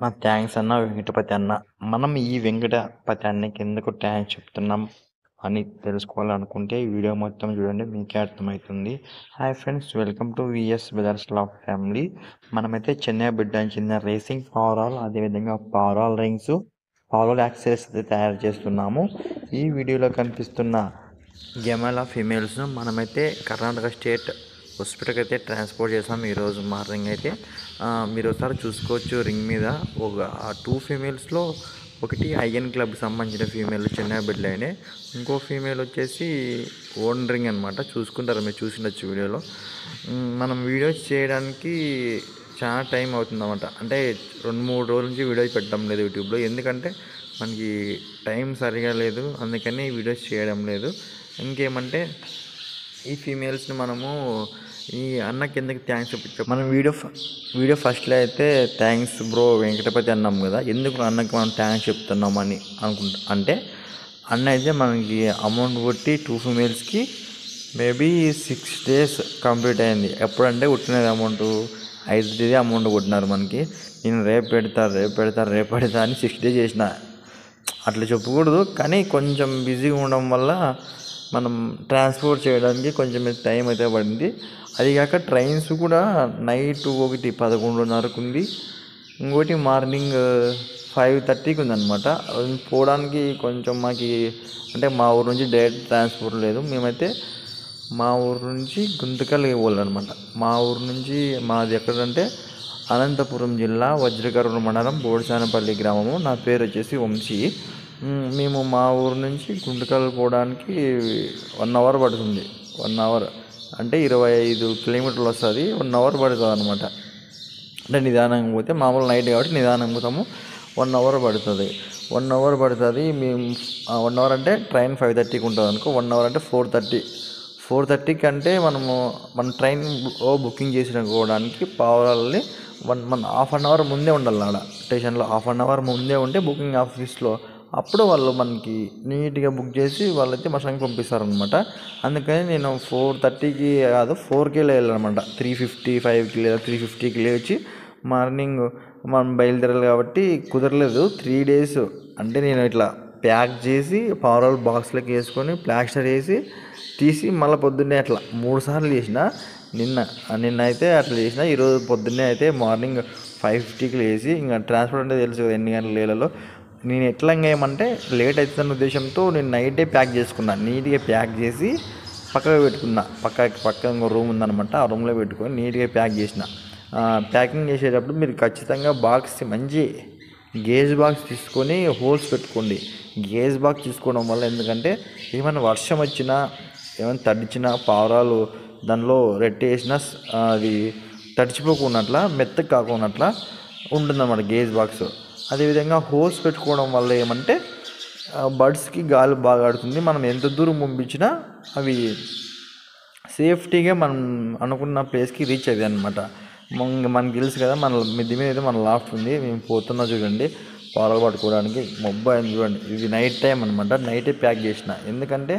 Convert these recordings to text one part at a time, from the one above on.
నా థ్యాంక్స్ అన్న వెంకటపతి అన్న. మనం ఈ వెంకటపతి అన్నకి ఎందుకు థ్యాంక్స్ చెప్తున్నాం అని తెలుసుకోవాలనుకుంటే ఈ వీడియో మొత్తం చూడండి, మీకే అర్థమవుతుంది. Hi friends, welcome to VS brothers love family. మనమైతే చెన్నై బిడ్డ చెందిన రేసింగ్ పవరాల్, అదేవిధంగా పవరాల్ రింగ్స్, పవరాల్ యాక్సెస్ అయితే తయారు చేస్తున్నాము. ఈ వీడియోలో కనిపిస్తున్న గెమాలా ఫీమేల్స్ను మనమైతే కర్ణాటక స్టేట్ హాస్పిటల్కి అయితే ట్రాన్స్పోర్ట్ చేసాం ఈరోజు మార్నింగ్ అయితే. మీరు ఒకసారి చూసుకోవచ్చు, రింగ్ మీద ఒక 2 ఫీమేల్స్లో ఒకటి ఐఎన్ క్లబ్ సంబంధించిన ఫీమేల్ చెన్నై బిడ్డలైనే, ఇంకో ఫీమేల్ వచ్చేసి ఓన్ రింగ్ అనమాట. చూసుకుంటారు, మీరు చూసిండొచ్చు వీడియోలో. మనం వీడియోస్ చేయడానికి చాలా టైం అవుతుందన్నమాట. అంటే 2-3 రోజుల నుంచి వీడియోస్ పెట్టడం లేదు యూట్యూబ్లో, ఎందుకంటే మనకి టైం సరిగా లేదు, అందుకని వీడియోస్ చేయడం లేదు. ఇంకేమంటే ఈ ఫీమేల్స్ని మనము ఈ అన్నకి ఎందుకు థ్యాంక్స్ చెప్తాం. మనం వీడియో ఫస్ట్లో అయితే థ్యాంక్స్ బ్రో వెంకటపతి అన్నాం కదా, ఎందుకు అన్నకి మనం థ్యాంక్స్ చెప్తున్నామని అంటే అన్న అయితే మనకి అమౌంట్ కొట్టి 2 ఫీమేల్స్కి మేబీ 6 days కంప్లీట్ అయింది. ఎప్పుడంటే కొట్టినది అమౌంట్ 5 days అమౌంట్ కొట్టినారు మనకి. నేను రేపు పెడతా అని 6 days చేసిన. అట్లా చెప్పకూడదు, కానీ కొంచెం బిజీగా ఉండడం వల్ల మనం ట్రాన్స్పోర్ట్ చేయడానికి కొంచెం టైం అయితే పడింది. అది కాక ట్రైన్స్ కూడా నైట్ ఒకటి 11:30కు ఉంది, ఇంకోటి మార్నింగ్ 5:30కి ఉందన్నమాట. పోవడానికి కొంచెం మాకు అంటే మా ఊరు నుంచి డైరెక్ట్ ట్రాన్స్పోర్ట్ లేదు. మేమైతే మా ఊరు నుంచి గుంతకల్కి పోవాలన్నమాట. మా ఊరు నుంచి మాది ఎక్కడంటే అనంతపురం జిల్లా వజ్రకర్ర మండలం బోడిసానపల్లి గ్రామము. నా పేరు వచ్చేసి వంశీ. మేము మా ఊరు నుంచి గుంటకల్ పోవడానికి 1 hour పడుతుంది. 1 hour అంటే 25 kilometers వస్తుంది. 1 hour పడుతుంది అనమాట. అంటే నిదానంగా పోతే, మామూలు నైట్ కాబట్టి నిదానంగా పోతాము. 1 hour పడుతుంది. 1 hour పడుతుంది. మేము 1 hour అంటే ట్రైన్ 5:30కి ఉంటుంది అనుకో, 1 hour అంటే 4:30కి అంటే మన ట్రైన్ బుకింగ్ చేసుకోవడానికి పావురాలని మన హాఫ్ అన్ అవర్ ముందే ఉండాలి. ఆడ స్టేషన్లో హాఫ్ అన్ అవర్ ముందే ఉంటే బుకింగ్ ఆఫీస్లో, అప్పుడు వాళ్ళు మనకి నీట్గా బుక్ చేసి వాళ్ళైతే మా సంగతి పంపిస్తారనమాట. అందుకని నేను 4:30కి కాదు 4కే లేయాలన్నమాట. 3:55కి లేదా 3:50కి లేచి మార్నింగ్ మనం బయలుదేరాలి కాబట్టి కుదరలేదు. 3 days అంటే నేను ఇట్లా ప్యాక్ చేసి పవరాల్ బాక్స్లోకి వేసుకొని ప్లాస్టర్ వేసి తీసి మళ్ళీ పొద్దున్నే అట్లా 3 సార్లు చేసిన. నిన్న అయితే అట్లా చేసిన. ఈరోజు పొద్దున్నే అయితే మార్నింగ్ 5:50కి లేచి, ఇంకా ట్రాన్స్పోర్ట్ అంటే తెలుసు కదా ఎన్ని గంటల లేలలో. నేను ఎట్లా ఏమంటే లేట్ అవుతుందన్న ఉద్దేశంతో నేను నైటే ప్యాక్ చేసుకున్నా. నీట్గా ప్యాక్ చేసి పక్కకు పెట్టుకున్నా. పక్క ఇంకో రూమ్ ఉందన్నమాట, ఆ రూమ్లో పెట్టుకొని నీట్గా ప్యాక్ చేసిన. ప్యాకింగ్ చేసేటప్పుడు మీరు ఖచ్చితంగా బాక్స్ మంచి గేజ్ బాక్స్ తీసుకొని హోల్స్ పెట్టుకోండి. గేజ్ బాక్స్ తీసుకోవడం వల్ల ఎందుకంటే ఏమైనా వర్షం వచ్చినా, ఏమైనా తడిచినా, పావురాలు దానిలో రెట్టేసినా అది తడిచిపోకున్నట్లా, మెత్తగా కాకున్నట్లా ఉంటుందన్నమాట గేజ్ బాక్స్. అదేవిధంగా హోల్స్ పెట్టుకోవడం వల్ల ఏమంటే బర్డ్స్కి గాలి బాగా ఆడుతుంది. మనం ఎంత దూరం పంపించినా అవి సేఫ్టీగా మనం అనుకున్న ప్లేస్కి రీచ్ అవుతాయి అనమాట. మనకు తెలుసు కదా, మన మిద్ది మీద అయితే మన లాఫ్ట్ ఉంది. మేము పోతున్నా చూడండి పావురాలు పట్టుకోవడానికి. మొబ్బాయిని చూడండి, ఇది నైట్ టైం అనమాట. నైటే ప్యాక్ చేసిన, ఎందుకంటే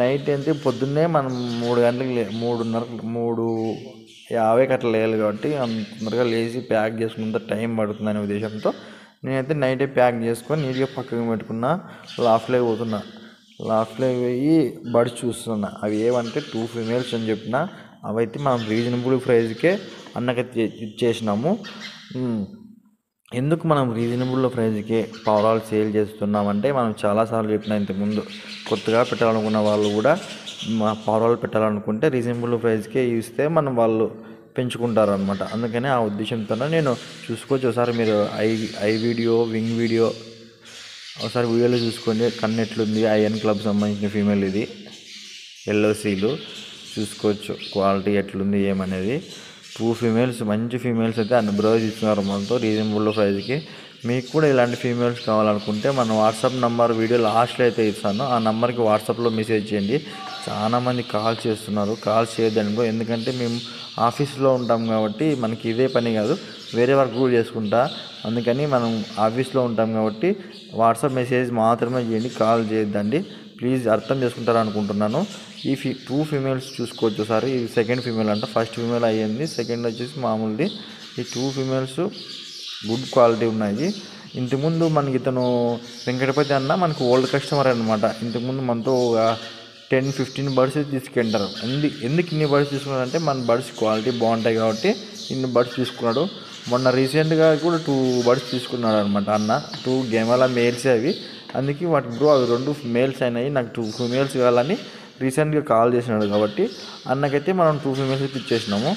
నైట్ అయితే పొద్దున్నే మనం 3 గంటలకు 3:50కి అట్లా లేయాలి కాబట్టి అంత తొందరగా లేచి ప్యాక్ చేసుకున్నంత టైం పడుతుందనే ఉద్దేశంతో నేనైతే నైటే ప్యాక్ చేసుకొని నీట్గా పక్కకు పెట్టుకున్నా. లాఫ్ట్లోకి పోతున్నా. లాఫ్ట్లోకి పోయి బర్డ్స్ చూస్తున్నా. అవి ఏమంటే 2 ఫీమేల్స్ అని చెప్పిన. అవైతే మనం రీజనబుల్ ప్రైస్కే అన్నకైతే ఇచ్చేసినాము. ఎందుకు మనం రీజనబుల్ ప్రైస్కే పావురాలు సేల్ చేస్తున్నామంటే, మనం చాలాసార్లు చెప్పిన ఇంతకుముందు, కొత్తగా పెట్టాలనుకున్న వాళ్ళు కూడా మా పావురాలు పెట్టాలనుకుంటే రీజనబుల్ ప్రైస్కే ఇస్తే మనం వాళ్ళు పెంచుకుంటారు అనమాట. అందుకని ఆ ఉద్దేశంతో నేను చూసుకోవచ్చు. ఒకసారి మీరు వీడియో, వింగ్ వీడియో ఒకసారి వీడియోలో చూసుకోండి. కన్నెట్లుంది, ఐఎన్ క్లబ్ సంబంధించిన ఫీమేల్ ఇది. ఎల్ఓసీలు చూసుకోవచ్చు, క్వాలిటీ ఎట్లుంది ఏమనేది. 2 ఫీమేల్స్ మంచి ఫీమేల్స్ అయితే అన్ని బ్రోజ్ ఇస్తున్నారు మనతో రీజనబుల్ ప్రైస్కి. మీకు కూడా ఇలాంటి ఫీమేల్స్ కావాలనుకుంటే మన వాట్సాప్ నెంబర్ వీడియో లాస్ట్లో అయితే ఇస్తాను. ఆ నెంబర్కి వాట్సాప్లో మెసేజ్ చేయండి. చాలామంది కాల్ చేస్తున్నారు. కాల్ చేయొద్దండి, ఎందుకంటే మేము ఆఫీస్లో ఉంటాం కాబట్టి మనకి ఇదే పని కాదు, వేరే వర్క్ కూడా చేసుకుంటా. అందుకని మనం ఆఫీస్లో ఉంటాం కాబట్టి వాట్సాప్ మెసేజ్ మాత్రమే చేయండి, కాల్ చేయొద్దండి ప్లీజ్. అర్థం చేసుకుంటారు అనుకుంటున్నాను. ఈ 2 ఫీమేల్స్ చూసుకోవచ్చు ఒకసారి. ఇది సెకండ్ ఫీమేల్ అంట, ఫస్ట్ ఫీమేల్ అయ్యింది, సెకండ్ వచ్చేసి మామూలుది. ఈ 2 ఫీమేల్స్ గుడ్ క్వాలిటీ ఉన్నాయి. ఇంతకుముందు మనకి ఇతను వెంకటపతి అన్న మనకు ఓల్డ్ కస్టమర్ అనమాట. ఇంతకుముందు మనతో 10-15 బర్డ్స్ తీసుకెళ్తారు. ఎందుకు ఇన్ని బర్డ్స్ తీసుకున్నారంటే మన బర్డ్స్ క్వాలిటీ బాగుంటాయి కాబట్టి ఇన్ని బర్డ్స్ తీసుకున్నాడు. మొన్న రీసెంట్గా కూడా 2 బర్డ్స్ తీసుకున్నాడు అనమాట అన్న. 2 గేమాల మేల్స్ అవి. అందుకే వాటి బ్రో అవి 2 మేల్స్ అయినాయి, నాకు 2 ఫీమేల్స్ కావాలని రీసెంట్గా కాల్ చేసినాడు కాబట్టి అన్నకైతే మనం 2 ఫీమేల్స్ ఇచ్చేసినాము.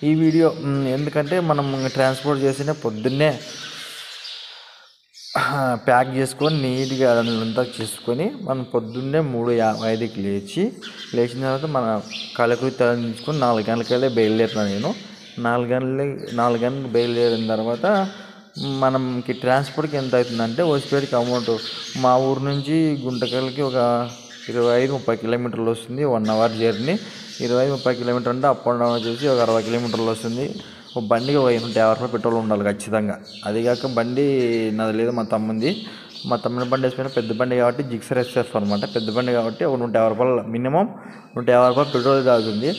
ఈ వీడియో ఎందుకంటే మనం ట్రాన్స్పోర్ట్ చేసిన పొద్దున్నే ప్యాక్ చేసుకొని నీట్గా అదంతా చేసుకొని మనం పొద్దున్నే 3:55కి లేచిన తర్వాత మన కళ్ళకు తలంచుకొని 4 గంటలకల్లా బయలుదేరుతాను నేను. 4 గంటలకు బయలుదేరిన తర్వాత మనకి ట్రాన్స్పోర్ట్కి ఎంత అవుతుందంటే హోస్పేట్కి అమౌంట్ మా ఊరు నుంచి గుంటకల్కి ఒక 25-30 కిలోమీటర్లు వస్తుంది. 1 అవర్ జర్నీ. 25-30 కిలోమీటర్ అంటే అప్ అండ్ డౌన్ వచ్చేసి ఒక 60 కిలోమీటర్లు వస్తుంది. ఒక బండికి 150 రూపాయలు పెట్రోల్ ఉండాలి ఖచ్చితంగా. అదిగాక బండి నాది లేదు, మా తమ్ముని బండి వేసుకుని పెద్ద బండి కాబట్టి జిక్సర్ ఎస్ఎఫ్ అనమాట. పెద్ద బండి కాబట్టి ఒక 150 రూపాయలు మినిమం 150 రూపాయలు పెట్రోల్ తాగుతుంది.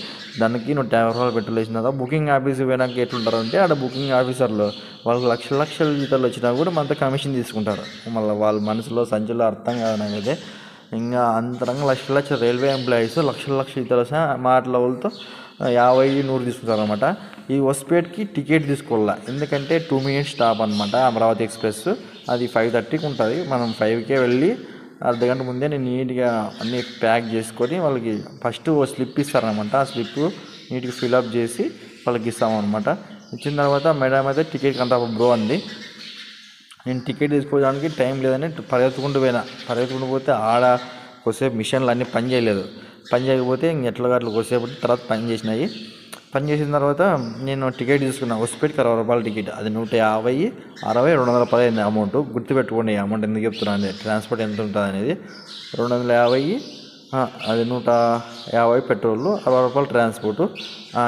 దానికి 150 రూపాయలు పెట్రోల్ వేసిన తర్వాత బుకింగ్ ఆఫీస్కి పోయినాక ఎట్లుంటారంటే ఆడ బుకింగ్ ఆఫీసర్లు వాళ్ళకి లక్షల జీతాలు వచ్చినా కూడా మనతో కమిషన్ తీసుకుంటారు. మళ్ళీ వాళ్ళ మనసులో సంచులో అర్థం కాదు నాకైతే. ఇంకా అంతరంగా లక్షల రైల్వే ఎంప్లాయీస్ లక్షల జీతాలు వచ్చినా మాటల వాళ్ళతో 50-100 తీసుకుంటారు అనమాట. ఈ హోస్పేట్కి టికెట్ తీసుకోవాలా, ఎందుకంటే 2 మినిట్స్ స్టాప్ అనమాట అమరావతి ఎక్స్ప్రెస్. అది 5:30కి ఉంటుంది. మనం 5కే వెళ్ళి అర్ధగంట ముందే నేను నీట్గా అన్నీ ప్యాక్ చేసుకొని వాళ్ళకి ఫస్ట్ ఓ స్లిప్ ఇస్తారనమాట. ఆ స్లిప్ నీట్గా ఫిల్అప్ చేసి వాళ్ళకి ఇస్తామన్నమాట. ఇచ్చిన తర్వాత మేడం అయితే టికెట్ అంతా బ్రో అంది. నేను టికెట్ తీసుకోవడానికి టైం లేదని పరిగెత్తుకుంటూ పోతే ఆడ కొద్దిసేపు మిషన్లు అన్నీ పని చేయకపోతే ఎట్లా కొద్దిసేపు తర్వాత పని చేసిన తర్వాత నేను టికెట్ తీసుకున్నాను. హోస్పేట్కి 60 రూపాయల టికెట్. అది 150, 60, 210 అయింది అమౌంట్. గుర్తుపెట్టుకోండి అమౌంట్ ఎందుకు చెప్తున్నాను, ట్రాన్స్పోర్ట్ ఎంత ఉంటుంది అనేది. 250, అది 150 పెట్రోల్, 60 రూపాయలు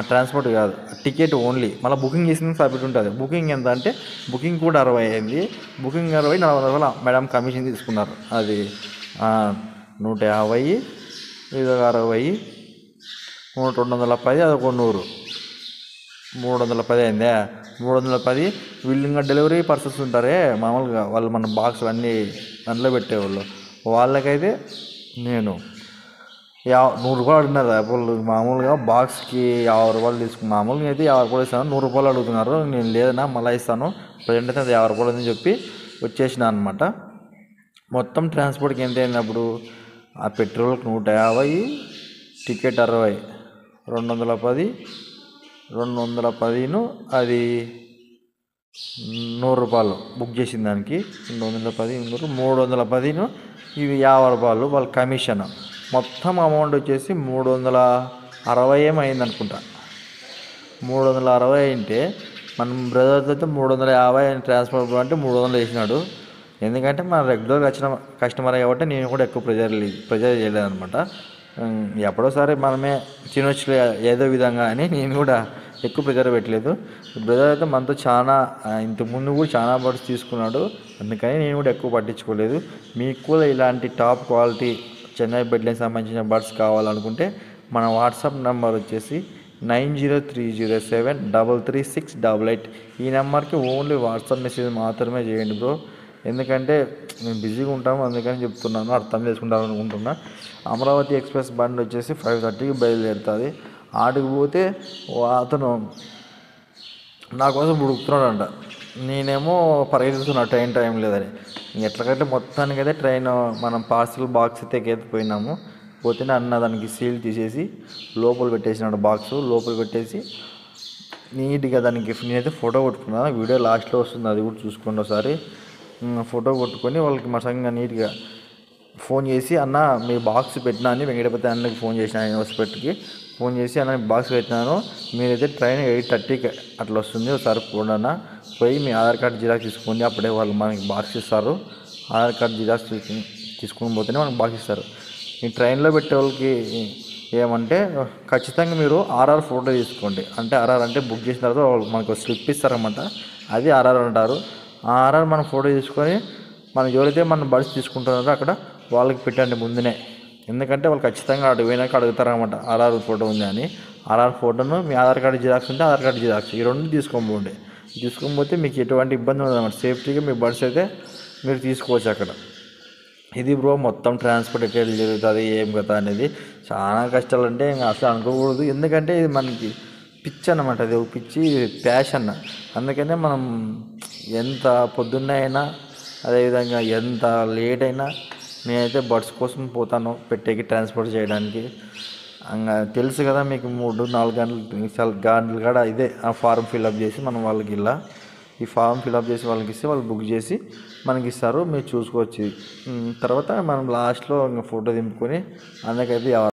ట్రాన్స్పోర్ట్ కాదు టికెట్ ఓన్లీ. మళ్ళీ బుకింగ్ చేసిన సబ్మిట్ ఉంటుంది. బుకింగ్ ఎంత అంటే బుకింగ్ కూడా 60 అయింది. బుకింగ్ 60, 40 రూపాయలు మేడం కమిషన్ తీసుకున్నారు. అది 150, ఇది 60, 210, అదొక 100, 310 అయిందే. 310 వీళ్ళు ఇంకా డెలివరీ పర్సన్స్ ఉంటారే మామూలుగా వాళ్ళు మన బాక్సులు అన్నీ దాంట్లో పెట్టేవాళ్ళు. వాళ్ళకైతే నేను 100 రూపాయలు అడిగినారు. వాళ్ళు మామూలుగా బాక్స్కి 50 రూపాయలు మామూలుగా అయితే 50 రూపాయలు ఇస్తాను, 100 రూపాయలు అడుగుతున్నారు. నేను లేదన్నా మళ్ళీ ఇస్తాను, ప్రజెంట్ అయితే అది 50 రూపాయలు అని చెప్పి వచ్చేసిన అనమాట. మొత్తం ట్రాన్స్పోర్ట్కి ఎంత అయినప్పుడు ఆ పెట్రోల్కి 150, టికెట్ 60, 210 అది 100 రూపాయలు బుక్ చేసిన దానికి. 210, 310 ఇవి 50 రూపాయలు వాళ్ళ కమిషన్. మొత్తం అమౌంట్ వచ్చేసి 360 ఏమైంది అనుకుంటా. 360 అంటే మనం బ్రదర్స్ అయితే 350 ట్రాన్స్పోర్ట్ అంటే 300 వేసినాడు. ఎందుకంటే మన రెగ్యులర్గా వచ్చిన కస్టమర్ కాబట్టి నేను కూడా ఎక్కువ ప్రెజర్ చేయలేదనమాట. ఎప్పుడోసారి మనమే తినొచ్చు ఏదో విధంగా అని నేను కూడా ఎక్కువ ప్రెజర్ పెట్టలేదు. బ్రదర్ అయితే మనతో ఇంతకుముందు కూడా చాలా బర్డ్స్ తీసుకున్నాడు. అందుకని నేను కూడా ఎక్కువ పట్టించుకోలేదు. మీకు కూడా ఇలాంటి టాప్ క్వాలిటీ చెన్నై బెడ్లైన్ సంబంధించిన బర్డ్స్ కావాలనుకుంటే మన వాట్సాప్ నెంబర్ వచ్చేసి 9030733688. ఈ నెంబర్కి ఓన్లీ వాట్సాప్ మెసేజ్ మాత్రమే చేయండి బ్రో. ఎందుకంటే మేము బిజీగా ఉంటాము, అందుకని చెప్తున్నాను, అర్థం చేసుకుంటాను అనుకుంటున్నా. అమరావతి ఎక్స్ప్రెస్ బండి వచ్చేసి 5:30కి బయలుదేరుతుంది. ఆడికి పోతే అతను నా కోసం ఉడుకుతున్నాడంట. నేనేమో పరిగెత్తుతున్నా టైం లేదని. ఎట్లకంటే మొత్తానికైతే ట్రైన్ మనం పార్సల్ బాక్స్ అయితే ఎక్కిపోయినాము. పోతేనే అన్న దానికి సీల్ తీసేసి లోపల పెట్టేసినాడు. బాక్స్ లోపల పెట్టేసి నీట్గా దానికి నేనైతే ఫోటో కొట్టుకున్నాను. వీడియో లాస్ట్లో వస్తుంది, అది కూడా చూసుకోండి ఒకసారి. ఫోటో కొట్టుకొని వాళ్ళకి మసంగా నీట్గా ఫోన్ చేసి అన్న మీ బాక్స్ పెట్టినా అని వెంకటపతి అన్నకి ఫోన్ చేసిన. హాస్పిటల్కి ఫోన్ చేసి అన్న బాక్స్ పెట్టినాను, మీరైతే ట్రైన్ 8:30కి అట్లా వస్తుంది, ఒకసారి పోండి పోయి మీ ఆధార్ కార్డు జిరాక్స్ తీసుకోండి, అప్పుడే వాళ్ళు మనకి బాక్స్ ఇస్తారు. ఆధార్ కార్డు జిరాక్స్ తీసుకొని పోతేనే మనకు బాక్స్ ఇస్తారు. ఈ ట్రైన్లో పెట్టే వాళ్ళకి ఏమంటే ఖచ్చితంగా మీరు ఆర్ఆర్ ఫోటో తీసుకోండి. అంటే ఆర్ఆర్ అంటే బుక్ చేసిన తర్వాత వాళ్ళు మనకు స్లిప్ ఇస్తారన్నమాట, అది ఆర్ఆర్ అంటారు. ఆ ఆర్ఆర్ మనం ఫోటో తీసుకొని మనం ఎవరైతే మన బడ్స్ తీసుకుంటున్నారో అక్కడ వాళ్ళకి పెట్టండి ముందునే. ఎందుకంటే వాళ్ళు ఖచ్చితంగా అటు పోయినాక అడుగుతారన్నమాట ఆర్ఆర్ ఫోటో ఉంది అని. ఆర్ఆర్ ఫోటోను మీ ఆధార్ కార్డు జిరాక్స్ ఉంటే ఆధార్ కార్డు జిరాక్స్ ఈ రెండు తీసుకొని పోండి. తీసుకొని పోతే మీకు ఎటువంటి ఇబ్బంది ఉండదు అన్నమాట. సేఫ్టీగా మీ బడ్స్ అయితే మీరు తీసుకోవచ్చు అక్కడ. ఇది బ్రో మొత్తం ట్రాన్స్పోర్ట్ ఎక్కడ జరుగుతుంది ఏం కదా అనేది. చాలా కష్టాలు అంటే ఇంకా అసలు అనుకోకూడదు. ఎందుకంటే ఇది మనకి పిచ్చి అన్నమాట. అది ఒక పిచ్చి ప్యాషన్. అందుకనే మనం ఎంత పొద్దున్నే అయినా అదేవిధంగా ఎంత లేట్ అయినా నేనైతే బడ్స్ కోసం పోతాను పెట్టేకి, ట్రాన్స్పోర్ట్ చేయడానికి. ఇంకా తెలుసు కదా మీకు 3-4 గంటలు కూడా ఇదే ఆ ఫారం ఫిల్అప్ చేసి మనం వాళ్ళకి ఈ ఫామ్ ఫిల్అప్ చేసి వాళ్ళకి ఇస్తే వాళ్ళు బుక్ చేసి మనకి ఇస్తారు. మీరు చూసుకోవచ్చు. తర్వాత మనం లాస్ట్లో ఇంకా ఫోటో దింపుకొని అందుకైతే